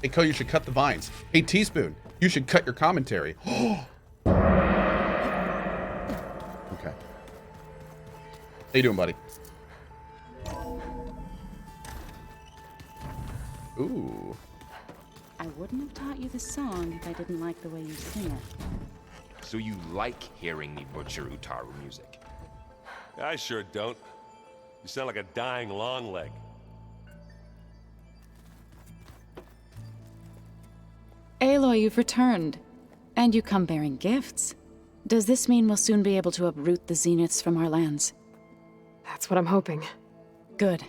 Hey, Cohh, you should cut the vines. Hey, Teaspoon, you should cut your commentary. Okay. How you doing, buddy? Ooh. I wouldn't have taught you the song if I didn't like the way you sing it. So you like hearing me butcher Utaru music? I sure don't. You sound like a dying long leg. Aloy, you've returned. And you come bearing gifts. Does this mean we'll soon be able to uproot the zeniths from our lands? That's what I'm hoping. Good.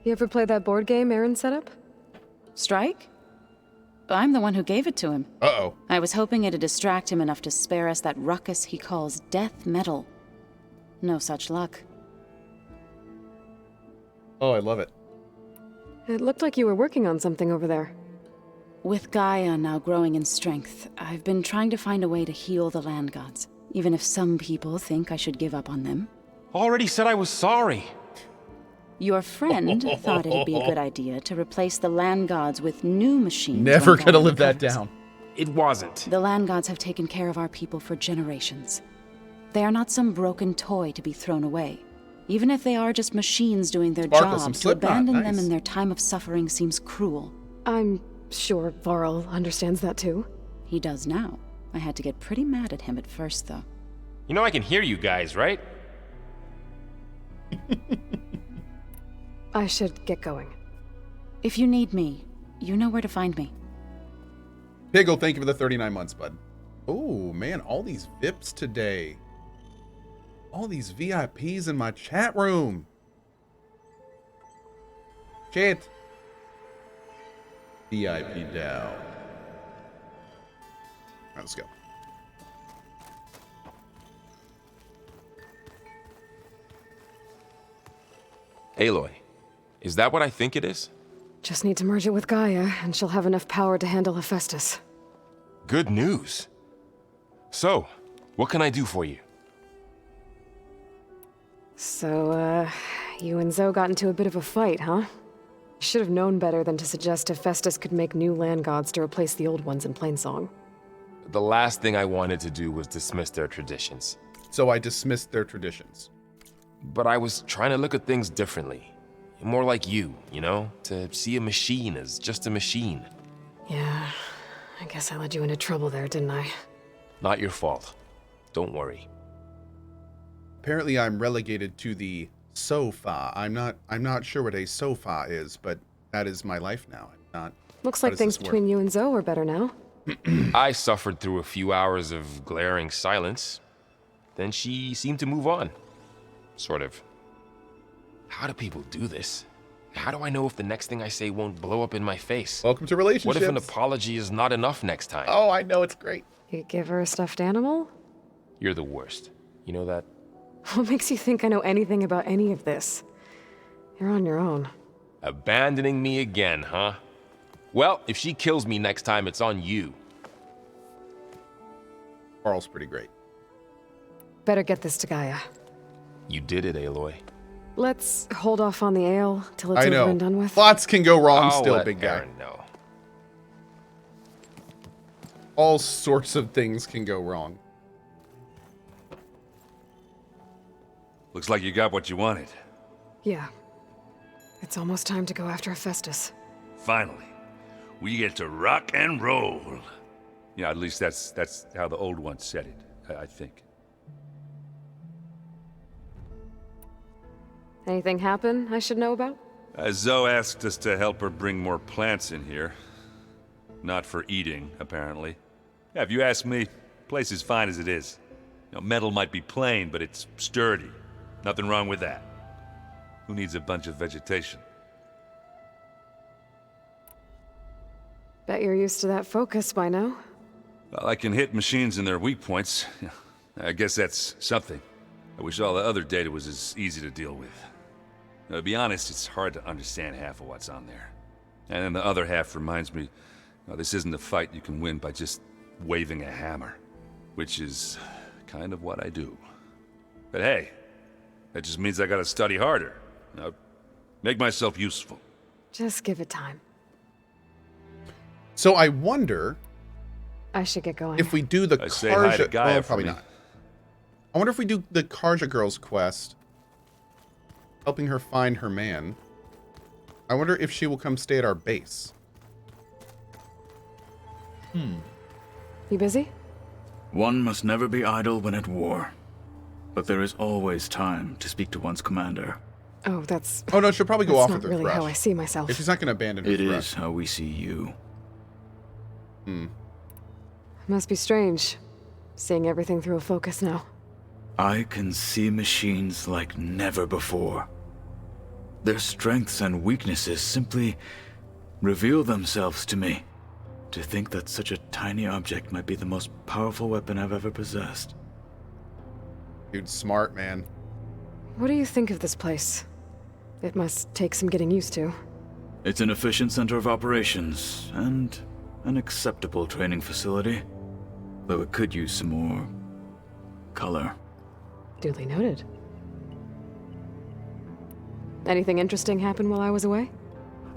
You ever play that board game Aaron set up? Strike? I'm the one who gave it to him. Uh-oh. I was hoping it'd distract him enough to spare us that ruckus he calls death metal. No such luck. Oh, I love it. It looked like you were working on something over there. With Gaia now growing in strength, I've been trying to find a way to heal the land gods, even if some people think I should give up on them. Already said I was sorry. Your friend thought it'd be a good idea to replace the land gods with new machines. Never when gonna Gaia live that recovers. down. It wasn't. The land gods have taken care of our people for generations. They are not some broken toy to be thrown away. Even if they are just machines doing their Sparkle, some job, to Slipknot, abandon nice. them in their time of suffering seems cruel. I'm sure Varl understands that too. He does now. I had to get pretty mad at him at first, though. You know I can hear you guys, right? I should get going. If you need me, you know where to find me. Piggle, thank you for the 39 months, bud. Oh, man, all these VIPs today. All these VIPs in my chat room. Chat. VIP down. All right, let's go. Aloy, is that what I think it is? Just need to merge it with Gaia, and she'll have enough power to handle Hephaestus. Good news. So, what can I do for you? So, you and Zoe got into a bit of a fight, huh? You should have known better than to suggest Hephaestus could make new land gods to replace the old ones in Plainsong. The last thing I wanted to do was dismiss their traditions. So I dismissed their traditions. But I was trying to look at things differently. More like you know? To see a machine as just a machine. Yeah, I guess I led you into trouble there, didn't I? Not your fault. Don't worry. Apparently I'm relegated to the sofa. I'm not sure what a sofa is, but that is my life now. I'm not. Looks How like does things this work? between you and Zoe are better now. I suffered through a few hours of glaring silence. Then she seemed to move on. Sort of. How do people do this? How do I know if the next thing I say won't blow up in my face? Welcome to relationships. What if an apology is not enough next time? Oh, I know, it's great. You give her a stuffed animal? You're the worst. You know that? What makes you think I know anything about any of this? You're on your own. Abandoning me again, huh? Well, if she kills me next time, it's on you. Carl's pretty great. Better get this to Gaia. You did it, Aloy. Let's hold off on the ale till it's I over know. and done with. Lots can go wrong I'll still, let big guy. Aaron know. All sorts of things can go wrong. Looks like you got what you wanted. Yeah. It's almost time to go after Hephaestus. Finally. We get to rock and roll. Yeah, at least that's how the old ones said it, I think. Anything happen I should know about? Zoe asked us to help her bring more plants in here. Not for eating, apparently. Yeah, if you ask me, the place is fine as it is. You know, metal might be plain, but it's sturdy. Nothing wrong with that. Who needs a bunch of vegetation? Bet you're used to that focus by now. Well, I can hit machines in their weak points. I guess that's something. I wish all the other data was as easy to deal with. Now, to be honest, it's hard to understand half of what's on there. And then the other half reminds me, this isn't a fight you can win by just waving a hammer. Which is kind of what I do. But hey, that just means I gotta study harder. Make myself useful. Just give it time. So I wonder I should get going. if we do the Say hi to Karja... Gaia Well, for probably me. not. I wonder if we do the Karja girl's quest, helping her find her man. I wonder if she will come stay at our base. You busy? One must never be idle when at war. But there is always time to speak to one's commander. Oh, that's... Oh, no, she'll probably go that's off not with her really thrush. how I see myself. If she's not going to abandon her It thrush. is how we see you. Must be strange, seeing everything through a focus now. I can see machines like never before. Their strengths and weaknesses simply reveal themselves to me. To think that such a tiny object might be the most powerful weapon I've ever possessed. Dude, smart, man. What do you think of this place? It must take some getting used to. It's an efficient center of operations, and an acceptable training facility. Though it could use some more color. Duly noted. Anything interesting happen while I was away?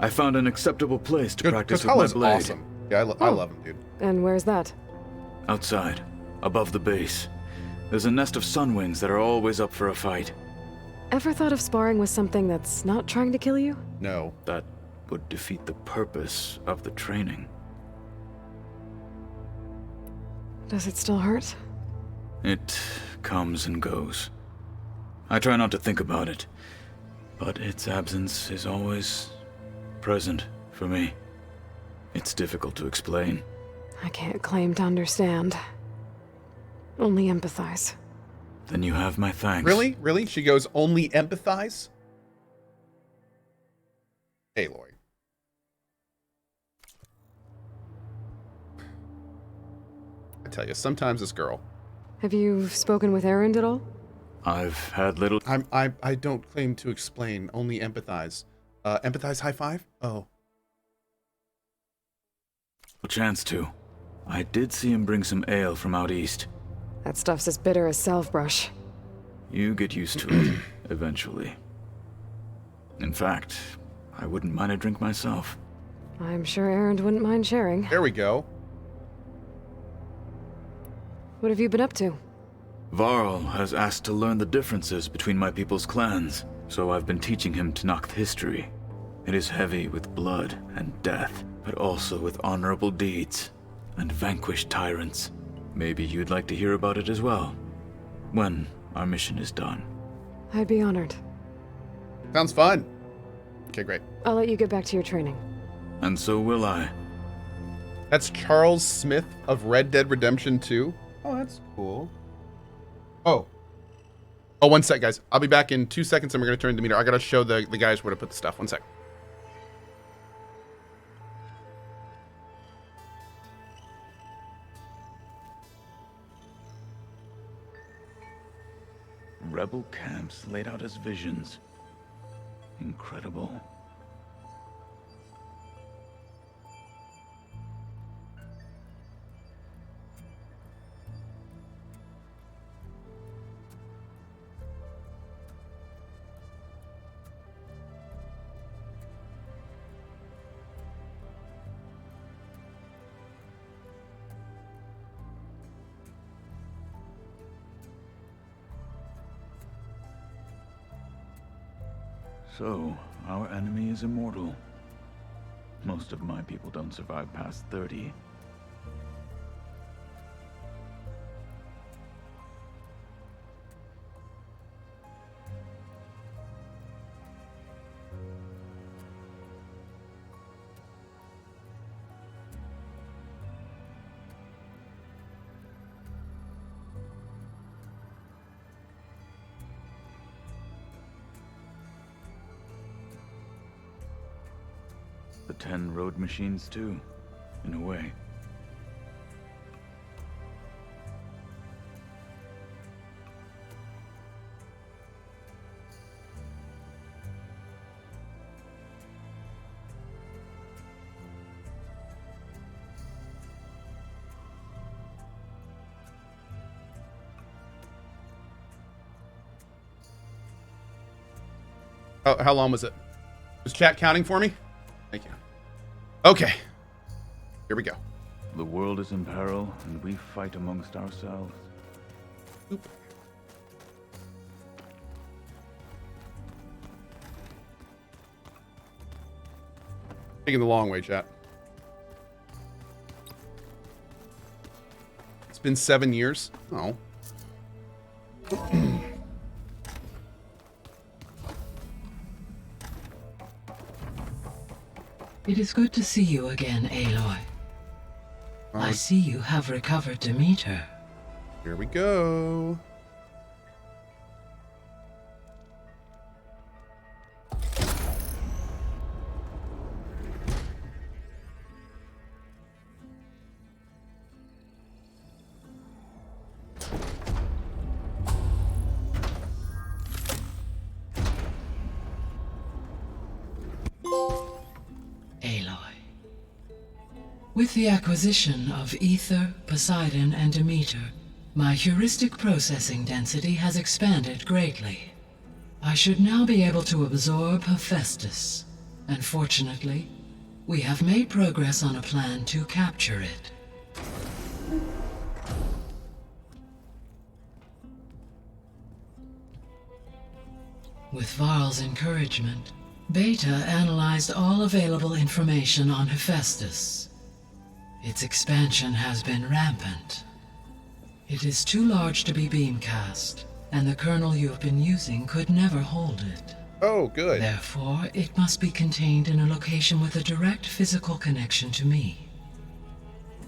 I found an acceptable place to Good, practice Cohh with is my blade. awesome. Yeah, I love him, dude. And where's that? Outside, above the base. There's a nest of sunwings that are always up for a fight. Ever thought of sparring with something that's not trying to kill you? No. That would defeat the purpose of the training. Does it still hurt? It comes and goes. I try not to think about it, but its absence is always present for me. It's difficult to explain. I can't claim to understand. Only empathize. Then you have my thanks. Really? Really? She goes, only empathize? Aloy. I tell you, sometimes this girl. Have you spoken with Erend at all? I've had little I don't claim to explain, only empathize. Empathize high five? Oh. chance to. I did see him bring some ale from out east. That stuff's as bitter as salve-brush. You get used to it, eventually. In fact, I wouldn't mind a drink myself. I'm sure Erend wouldn't mind sharing. There we go. What have you been up to? Varl has asked to learn the differences between my people's clans, so I've been teaching him Tenakth history. It is heavy with blood and death, but also with honorable deeds and vanquished tyrants. Maybe you'd like to hear about it as well, when our mission is done. I'd be honored. Sounds fun. Okay, great. I'll let you get back to your training. And so will I. That's Charles Smith of Red Dead Redemption 2. Oh, that's cool. Oh. Oh, one sec, guys. I'll be back in 2 seconds and we're going to turn the meter. I got to show the guys where to put the stuff. 1 sec. Rebel camps laid out as visions. Incredible. So, our enemy is immortal. Most of my people don't survive past 30. The 10 road machines too, in a way. How long was it? Was chat counting for me? Thank you. Okay. Here we go. The world is in peril, and we fight amongst ourselves. Oop. Taking the long way, chat. It's been 7 years. Oh. It is good to see you again, Aloy. I see you have recovered Demeter. Here we go. With the acquisition of Ether, Poseidon, and Demeter, my heuristic processing density has expanded greatly. I should now be able to absorb Hephaestus, and fortunately, we have made progress on a plan to capture it. With Varl's encouragement, Beta analyzed all available information on Hephaestus. Its expansion has been rampant. It is too large to be beamcast, and the kernel you have been using could never hold it. Oh, good. Therefore, it must be contained in a location with a direct physical connection to me.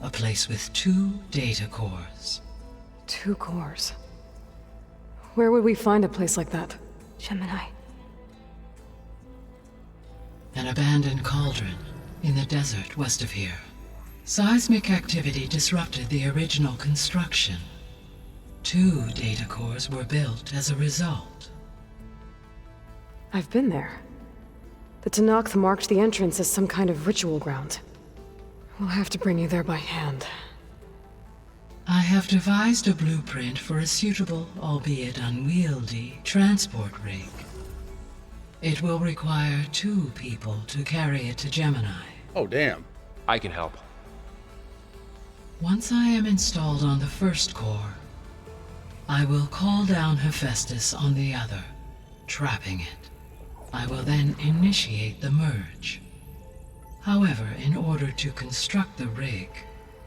A place with 2 data cores. 2 cores? Where would we find a place like that? Gemini. An abandoned cauldron in the desert west of here. Seismic activity disrupted the original construction. 2 data cores were built as a result. I've been there. The Tenakth marked the entrance as some kind of ritual ground. We'll have to bring you there by hand. I have devised a blueprint for a suitable, albeit unwieldy, transport rig. It will require 2 people to carry it to Gemini. Oh, damn. I can help. Once I am installed on the first core, I will call down Hephaestus on the other, trapping it. I will then initiate the merge. However, in order to construct the rig,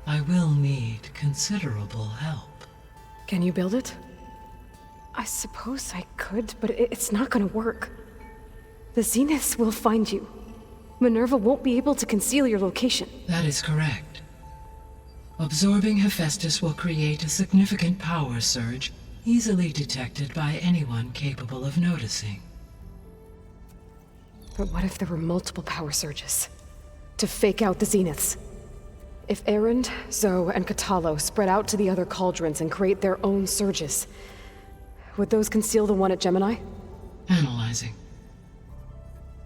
I will need considerable help. Can you build it? I suppose I could, but it's not gonna work. The Zeniths will find you. Minerva won't be able to conceal your location. That is correct. Absorbing Hephaestus will create a significant power surge, easily detected by anyone capable of noticing. But what if there were multiple power surges? To fake out the Zeniths? If Erend, Zoe, and Katalo spread out to the other cauldrons and create their own surges, would those conceal the one at Gemini? Analyzing.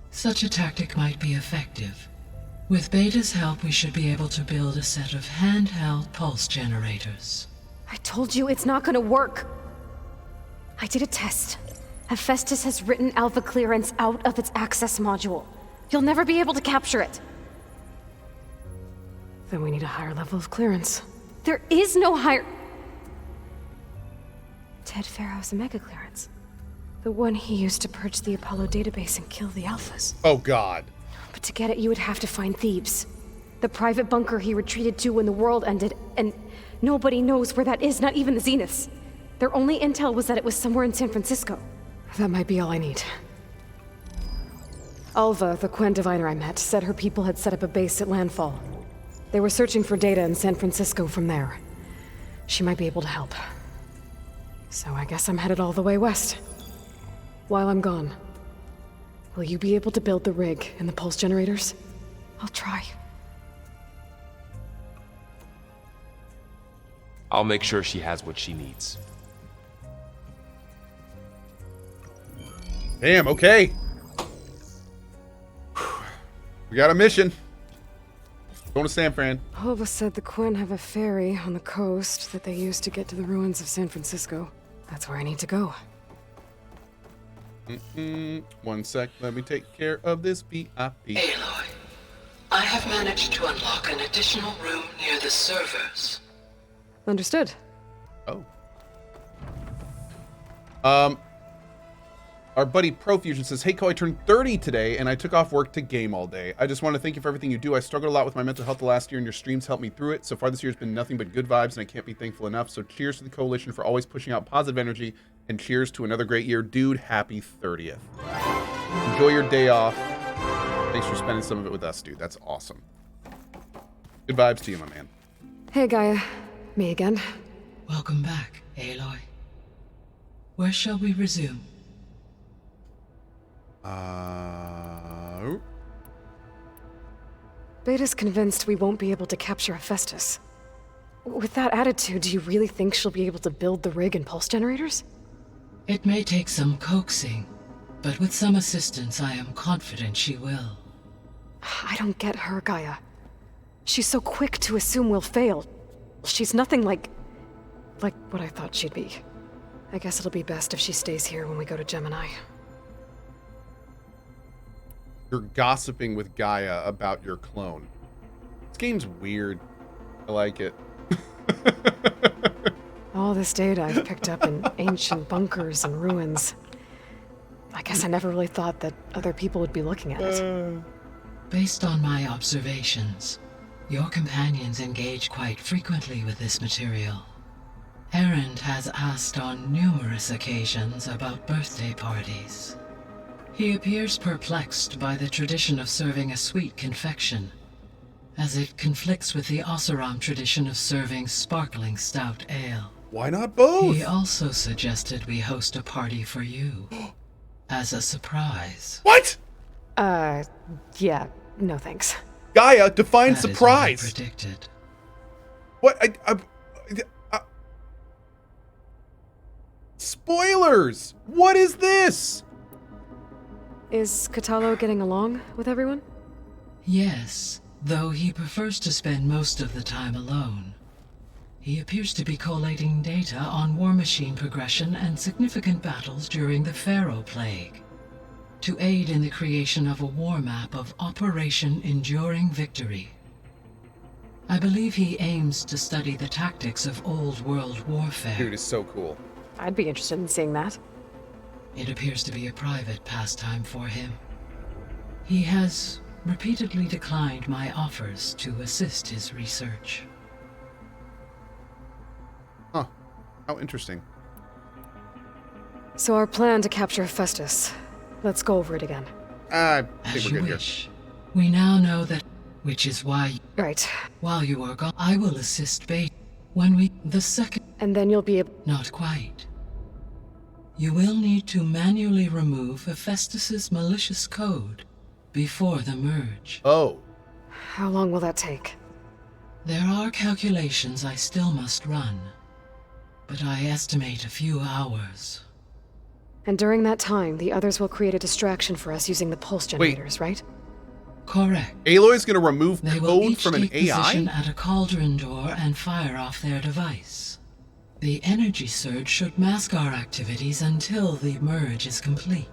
Such a tactic might be effective. With Beta's help, we should be able to build a set of handheld pulse generators. I told you it's not gonna work! I did a test. Hephaestus has written Alpha clearance out of its access module. You'll never be able to capture it. Then we need a higher level of clearance. There is no higher... Ted Pharaoh's mega clearance. The one he used to purge the Apollo database and kill the Alphas. Oh, God. But to get it, you would have to find Thebes. The private bunker he retreated to when the world ended, and nobody knows where that is, not even the Zeniths. Their only intel was that it was somewhere in San Francisco. That might be all I need. Alva, the Quen diviner I met, said her people had set up a base at Landfall. They were searching for data in San Francisco from there. She might be able to help. So I guess I'm headed all the way west. While I'm gone, will you be able to build the rig and the pulse generators? I'll try. I'll make sure she has what she needs. Damn, okay. We got a mission. Going to San Fran. Alva said the Quen have a ferry on the coast that they use to get to the ruins of San Francisco. That's where I need to go. 1 sec. Let me take care of this VIP. Aloy, have managed to unlock an additional room near the servers. Understood. Oh. Our buddy Profusion says, "Hey, Cohh, I turned 30 today, and I took off work to game all day. I just want to thank you for everything you do. I struggled a lot with my mental health the last year, and your streams helped me through it. So far this year has been nothing but good vibes, and I can't be thankful enough. So cheers to the Coalition for always pushing out positive energy, and cheers to another great year. Dude, happy 30th. Enjoy your day off. Thanks for spending some of it with us, dude. That's awesome. Good vibes to you, my man." Hey, Gaia. Me again. Welcome back, Aloy. Where shall we resume? Beta's convinced we won't be able to capture Hephaestus. With that attitude, do you really think she'll be able to build the rig and pulse generators? It may take some coaxing, but with some assistance, I am confident she will. I don't get her, Gaia. She's so quick to assume we'll fail. She's nothing like what I thought she'd be. I guess it'll be best if she stays here when we go to Gemini. You're gossiping with Gaia about your clone. This game's weird. I like it. All this data I've picked up in ancient bunkers and ruins. I guess I never really thought that other people would be looking at it. Based on my observations, your companions engage quite frequently with this material. Erend has asked on numerous occasions about birthday parties. He appears perplexed by the tradition of serving a sweet confection, as it conflicts with the Oseram tradition of serving sparkling stout ale. Why not both? He also suggested we host a party for you, as a surprise. What? Yeah, no thanks. Gaia, define That is what I surprise. predicted. What? Spoilers! What is this? Is Katalo getting along with everyone? Yes, though he prefers to spend most of the time alone. He appears to be collating data on war machine progression and significant battles during the Pharaoh Plague, to aid in the creation of a war map of Operation Enduring Victory. I believe he aims to study the tactics of old world warfare. Dude, is so cool. I'd be interested in seeing that. It appears to be a private pastime for him. He has repeatedly declined my offers to assist his research. Huh. How interesting. So our plan to capture Hephaestus. Let's go over it again. I think As we're you good here. wish. We now know that, which is why, Right. while you are gone, I will assist Bait when we, the second, And then you'll be able... not quite. You will need to manually remove Hephaestus's malicious code before the merge. Oh. How long will that take? There are calculations I still must run, but I estimate a few hours. And during that time, the others will create a distraction for us using the pulse generators, right? Correct. Aloy's gonna remove They will code each from an take position AI? at a cauldron door and fire off their device. The energy surge should mask our activities until the merge is complete.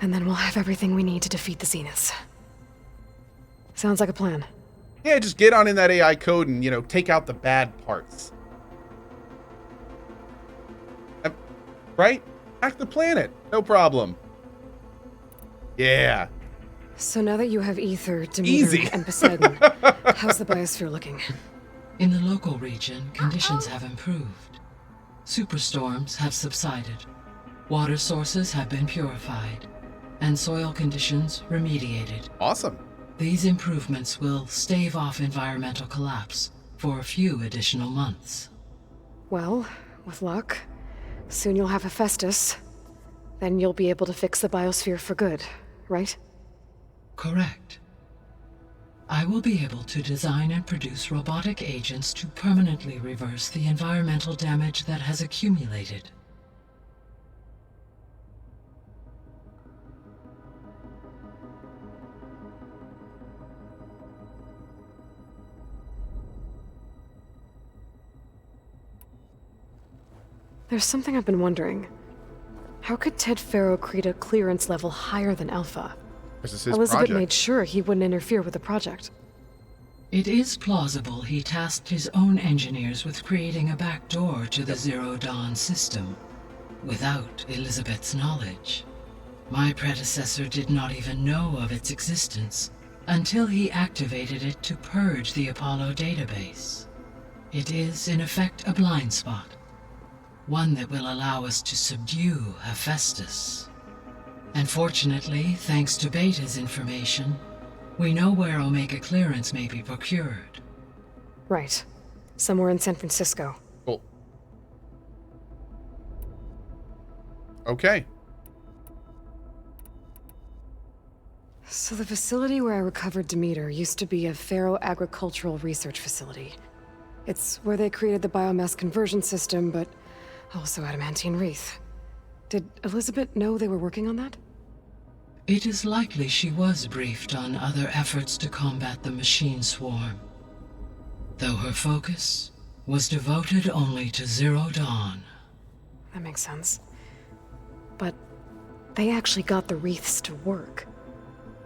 And then we'll have everything we need to defeat the Zeniths. Sounds like a plan. Yeah, just get on in that AI code and, take out the bad parts. Right? Hack the planet. No problem. Yeah. So now that you have Ether, Demeter, Easy. and Poseidon, how's the biosphere looking? In the local region, conditions have improved. Superstorms have subsided. Water sources have been purified, and soil conditions remediated. Awesome. These improvements will stave off environmental collapse for a few additional months. Well, with luck, soon you'll have Hephaestus. Then you'll be able to fix the biosphere for good, right? Correct. I will be able to design and produce robotic agents to permanently reverse the environmental damage that has accumulated. There's something I've been wondering. How could Ted Faro create a clearance level higher than Alpha? This is his Elizabeth project. made sure he wouldn't interfere with the project. It is plausible he tasked his own engineers with creating a backdoor to the Zero Dawn system, without Elizabeth's knowledge. My predecessor did not even know of its existence until he activated it to purge the Apollo database. It is, in effect, a blind spot, one that will allow us to subdue Hephaestus. And fortunately, thanks to Beta's information, we know where Omega clearance may be procured. Right. Somewhere in San Francisco. Cool. Okay. So the facility where I recovered Demeter used to be a Pharaoh agricultural research facility. It's where they created the biomass conversion system, but also adamantine wreath. Did Elizabeth know they were working on that? It is likely she was briefed on other efforts to combat the machine swarm, though her focus was devoted only to Zero Dawn. That makes sense. But they actually got the wreaths to work.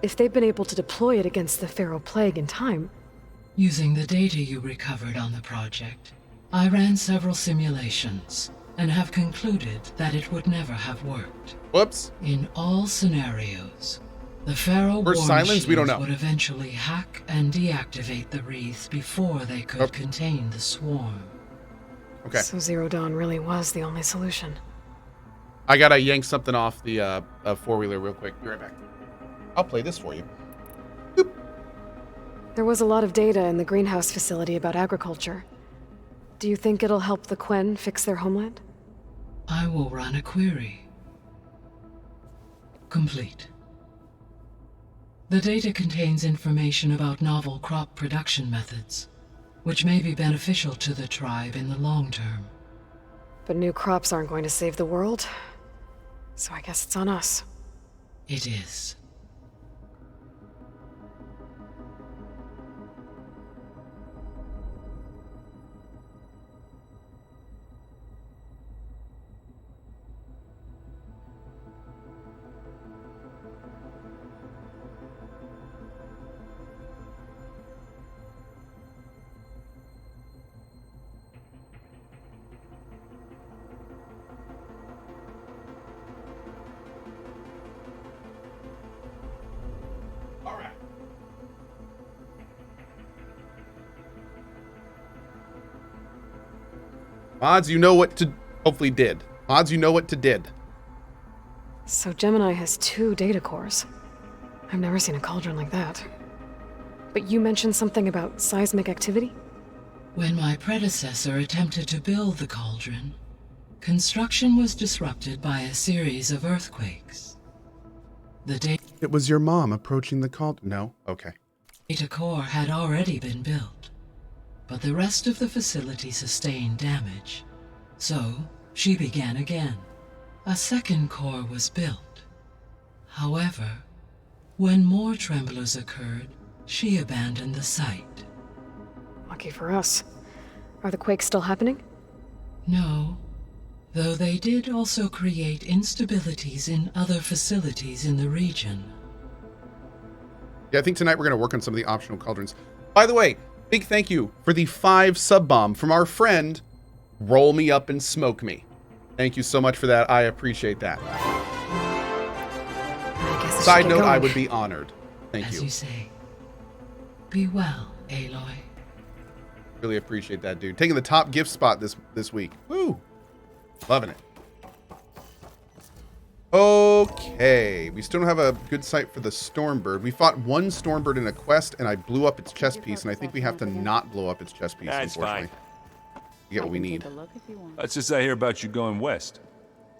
If they've been able to deploy it against the Pharaoh plague in time... Using the data you recovered on the project, I ran several simulations and have concluded that it would never have worked. Whoops. In all scenarios, the Pharaoh For war silence, we don't machines know. would eventually hack and deactivate the wreaths before they could contain the swarm. Okay. So Zero Dawn really was the only solution. I gotta yank something off the four-wheeler real quick. Be right back. I'll play this for you. Boop. There was a lot of data in the greenhouse facility about agriculture. Do you think it'll help the Quen fix their homeland? I will run a query. Complete. The data contains information about novel crop production methods, which may be beneficial to the tribe in the long term. But new crops aren't going to save the world, so I guess it's on us. It is. Mods, you know what to... Hopefully did. Mods, you know what to did. So Gemini has 2 data cores. I've never seen a cauldron like that. But you mentioned something about seismic activity? When my predecessor attempted to build the cauldron, construction was disrupted by a series of earthquakes. The It was your mom approaching the cauldron. No? Okay. data core had already been built, but the rest of the facility sustained damage. So, she began again. A second core was built. However, when more tremblers occurred, she abandoned the site. Lucky for us. Are the quakes still happening? No, though they did also create instabilities in other facilities in the region. Yeah, I think tonight we're going to work on some of the optional cauldrons. By the way, big thank you for the 5 sub bomb from our friend, Roll Me Up and Smoke Me. Thank you so much for that. I appreciate that. I guess I should Side get note, I going. would be honored. Thank As you. you say. Be well, Aloy. Really appreciate that, dude. Taking the top gift spot this week. Woo! Loving it. Okay, we still don't have a good sight for the Stormbird. We fought one Stormbird in a quest, and I blew up its chest piece, and I think we have to not blow up its chest piece, That's unfortunately. To get what we need. That's just I hear about you going west.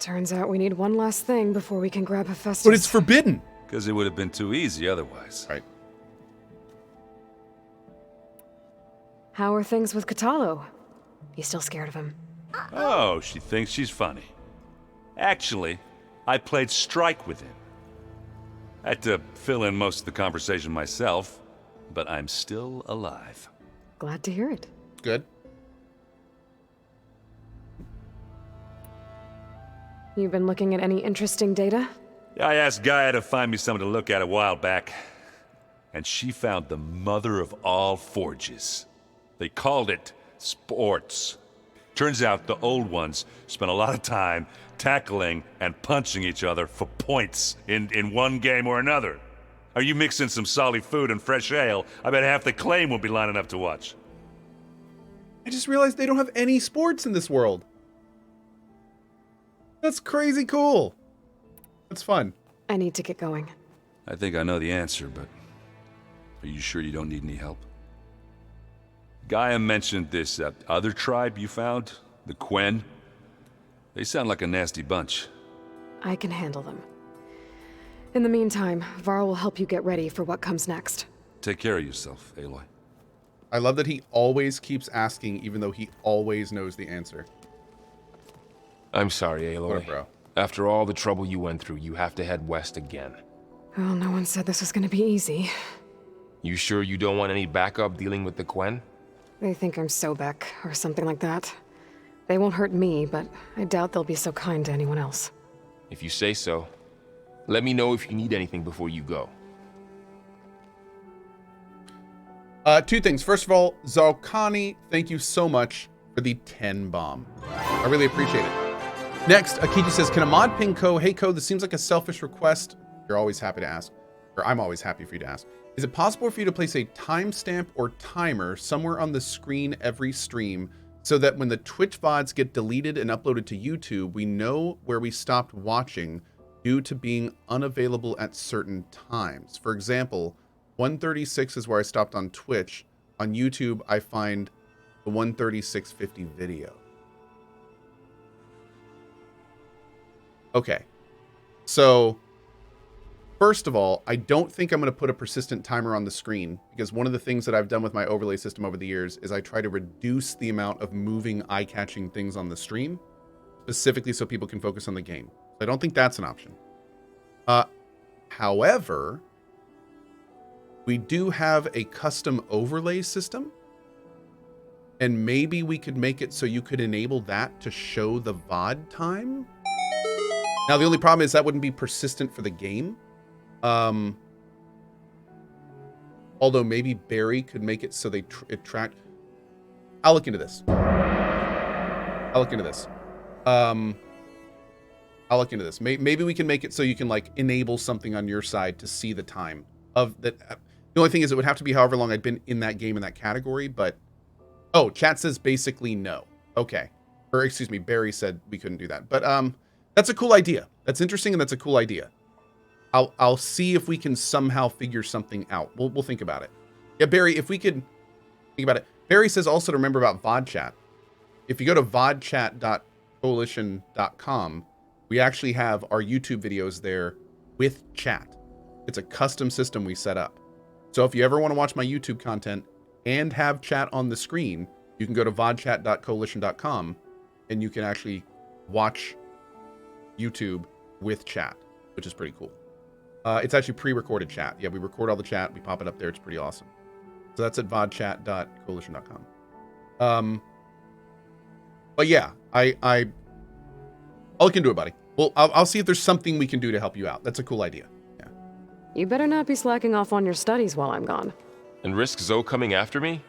Turns out we need one last thing before we can grab Hephaestus. But it's forbidden! Because it would have been too easy otherwise. Right. How are things with Katalo? You still scared of him? Oh, she thinks she's funny. Actually, I played strike with him. Had to fill in most of the conversation myself, but I'm still alive. Glad to hear it. Good. You've been looking at any interesting data? I asked Gaia to find me something to look at a while back, and she found the mother of all forges. They called it sports. Turns out the old ones spent a lot of time tackling and punching each other for points in one game or another. Are you mixing some solid food and fresh ale? I bet half the claim will be lining up to watch. I just realized they don't have any sports in this world. That's crazy cool. That's fun. I need to get going. I think I know the answer, but are you sure you don't need any help? Gaia mentioned this other tribe you found, the Quen. They sound like a nasty bunch. I can handle them. In the meantime, Varl will help you get ready for what comes next. Take care of yourself, Aloy. I love that he always keeps asking, even though he always knows the answer. I'm sorry, Aloy. What a bro. After all the trouble you went through, you have to head west again. Well, no one said this was gonna be easy. You sure you don't want any backup dealing with the Quen? They think I'm Sobek, or something like that. They won't hurt me, but I doubt they'll be so kind to anyone else. If you say so. Let me know if you need anything before you go. Two things. First of all, Zalkani, thank you so much for the 10 bomb. I really appreciate it. Next, Akiji says, can a mod ping Cohh? Hey Cohh, this seems like a selfish request. You're always happy to ask. Or I'm always happy for you to ask. Is it possible for you to place a timestamp or timer somewhere on the screen every stream so that when the Twitch VODs get deleted and uploaded to YouTube, we know where we stopped watching due to being unavailable at certain times? For example, 1:36 is where I stopped on Twitch. On YouTube, I find the 1:36:50 video. Okay. So, first of all, I don't think I'm going to put a persistent timer on the screen, because one of the things that I've done with my overlay system over the years is I try to reduce the amount of moving, eye-catching things on the stream, specifically so people can focus on the game. I don't think that's an option. However, we do have a custom overlay system, and maybe we could make it so you could enable that to show the VOD time. Now, the only problem is that wouldn't be persistent for the game. Although maybe Barry could make it so it track. I'll look into this. I'll look into this. Maybe we can make it so you can like enable something on your side to see the time of that. The only thing is it would have to be however long I'd been in that game in that category. But oh, chat says basically no. Okay, or excuse me, Barry said we couldn't do that. But that's a cool idea. That's interesting, and that's a cool idea. I'll see if we can somehow figure something out. We'll think about it. Yeah, Barry, if we could think about it. Barry says also to remember about VOD chat. If you go to vodchat.coalition.com, we actually have our YouTube videos there with chat. It's a custom system we set up. So if you ever want to watch my YouTube content and have chat on the screen, you can go to vodchat.coalition.com and you can actually watch YouTube with chat, which is pretty cool. It's actually pre-recorded chat. Yeah, we record all the chat. We pop it up there. It's pretty awesome. So that's at vodchat.coalition.com. But yeah, I'll look into it, buddy. Well, I'll see if there's something we can do to help you out. That's a cool idea. Yeah. You better not be slacking off on your studies while I'm gone. And risk Zoe coming after me?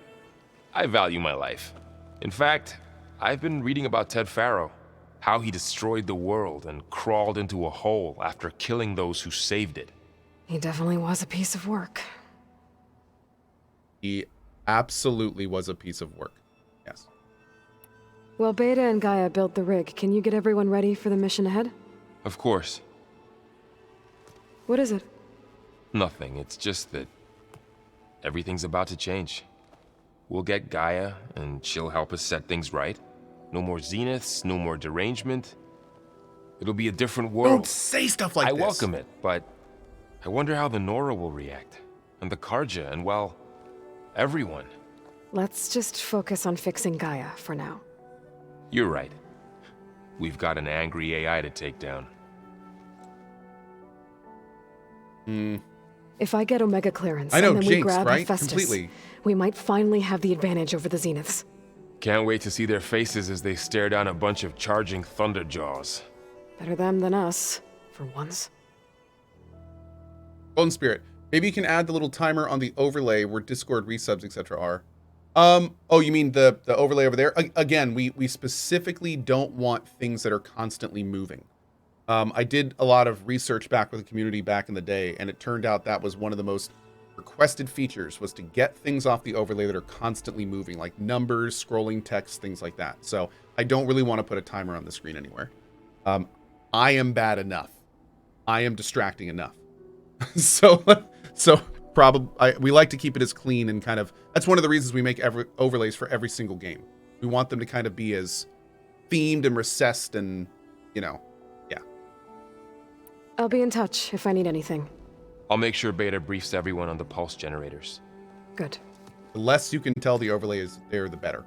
I value my life. In fact, I've been reading about Ted Faro. How he destroyed the world and crawled into a hole after killing those who saved it. He definitely was a piece of work. He absolutely was a piece of work. Yes. Well, Beta and Gaia built the rig. Can you get everyone ready for the mission ahead? Of course. What is it? Nothing. It's just that everything's about to change. We'll get Gaia, and she'll help us set things right. No more zeniths, no more derangement. It'll be a different world. Don't say stuff like this. I welcome it, but I wonder how the Nora will react. And the Karja, and well, everyone. Let's just focus on fixing Gaia for now. You're right. We've got an angry AI to take down. If I get Omega clearance, I know, and then Jinx, we grab right? Hephaestus, Completely. we might finally have the advantage over the Zeniths. Can't wait to see their faces as they stare down a bunch of charging Thunderjaws. Better them than us, for once. Golden Spirit. Maybe you can add the little timer on the overlay where Discord resubs, etc. are. Oh, you mean the overlay over there? Again, we specifically don't want things that are constantly moving. I did a lot of research back with the community back in the day, and it turned out that was one of the most requested features, was to get things off the overlay that are constantly moving, like numbers, scrolling text, things like that. So I don't really want to put a timer on the screen anywhere. I am bad enough. I am distracting enough. so probably we like to keep it as clean and kind of, that's one of the reasons we make overlays for every single game. We want them to kind of be as themed and recessed and, you know, yeah. I'll be in touch if I need anything. I'll make sure Beta briefs everyone on the pulse generators. Good. The less you can tell the overlay is there, the better.